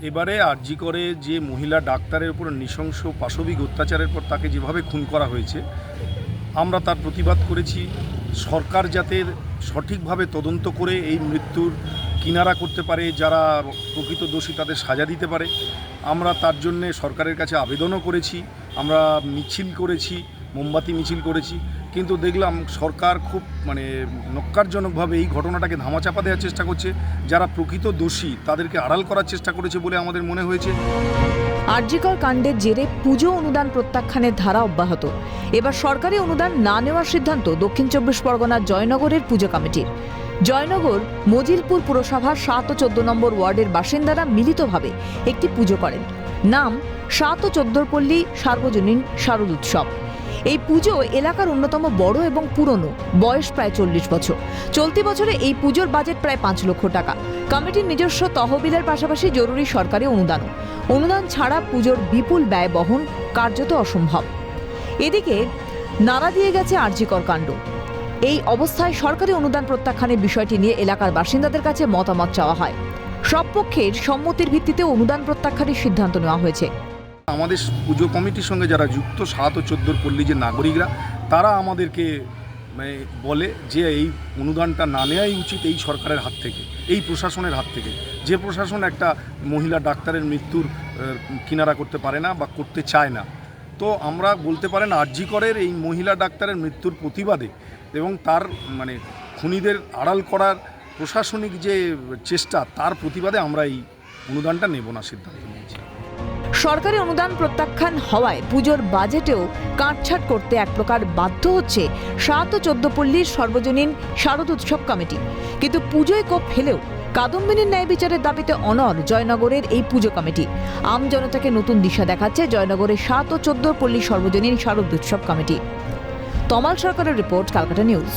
এবারে আরজি করে যে মহিলা ডাক্তারের উপর নৃশংস পাশবিক অত্যাচারের পর তাকে যেভাবে খুন করা হয়েছে, আমরা তার প্রতিবাদ করেছি। সরকার যাতে সঠিকভাবে তদন্ত করে এই মৃত্যুর কিনারা করতে পারে, যারা প্রকৃত দোষী তাদের সাজা দিতে পারে, আমরা তার জন্যে সরকারের কাছে আবেদনও করেছি। আমরা মিছিল করেছি, মোমবাতি মিছিল করেছি, কিন্তু দেখলাম সরকার খুব নক্কারজনকভাবে এই ঘটনাটাকে ধামাচাপা দেওয়ার চেষ্টা করছে। যারা প্রকৃত দোষী তাদেরকে আড়াল করার চেষ্টা করেছে বলে আমাদের মনে হয়েছে। আরজিকর কাণ্ডের জেরে পুজো অনুদান প্রত্যাখ্যানের ধারা অব্যাহত। এবার সরকারি অনুদান না নেওয়ার সিদ্ধান্ত দক্ষিণ ২৪ পরগনার জয়নগরের পুজো কমিটির। জয়নগর মজিলপুর পুরসভার ৭ ও ১৪ নম্বর ওয়ার্ডের বাসিন্দারা মিলিতভাবে একটি পুজো করেন। নাম ৭ ও ১৪ পল্লী সার্বজনীন শারদ উৎসব। এই পুজো এলাকার অন্যতম বড় এবং পুরনো, বয়স প্রায় ৪০ বছর। চলতি বছরে এই পুজোর বাজেট প্রায় ৫ লক্ষ টাকা। কমিটির নিজস্ব তহবিলের পাশাপাশি জরুরি সরকারি অনুদান ছাড়া পুজোর বিপুল ব্যয় বহন কার্যত অসম্ভব। এদিকে নাড়া দিয়ে গেছে আরজিকর কাণ্ড। এই অবস্থায় সরকারি অনুদান প্রত্যাখ্যানের বিষয়টি নিয়ে এলাকার বাসিন্দাদের কাছে মতামত চাওয়া হয়। সব পক্ষের সম্মতির ভিত্তিতে অনুদান প্রত্যাখ্যানের সিদ্ধান্ত নেওয়া হয়েছে। আমাদের পুজো কমিটির সঙ্গে যারা যুক্ত ৭ ও ১৪ পল্লী যে নাগরিকরা, তারা আমাদেরকে বলে যে এই অনুদানটা না নেওয়াই উচিত এই সরকারের হাত থেকে, এই প্রশাসনের হাত থেকে। যে প্রশাসন একটা মহিলা ডাক্তারের মৃত্যুর কিনারা করতে পারে না বা করতে চায় না। তো আমরা বলতে পারেন আরজি করের এই মহিলা ডাক্তারের মৃত্যুর প্রতিবাদে এবং তার খুনিদের আড়াল করার প্রশাসনিক যে চেষ্টা, তার প্রতিবাদে আমরা এই অনুদানটা নেব না সিদ্ধান্ত নিয়েছি। সরকারি অনুদান প্রত্যাখ্যান হওয়ায় পুজোর বাজেটেও কাটছাট করতে এক প্রকার বাধ্য হচ্ছে ৭ ও ১৪ পল্লীর সর্বজনীন শারদ উৎসব কমিটি। কিন্তু পুজোয় কোপ ফেলেও কাদম্বিনীর ন্যায় বিচারের দাবিতে অনড় জয়নগরের এই পুজো কমিটি। আম জনতাকে নতুন দিশা দেখাচ্ছে জয়নগরের ৭ ও ১৪ পল্লী সর্বজনীন শারদ উৎসব কমিটি। তমাল সরকারের রিপোর্ট, ক্যালকাটা নিউজ।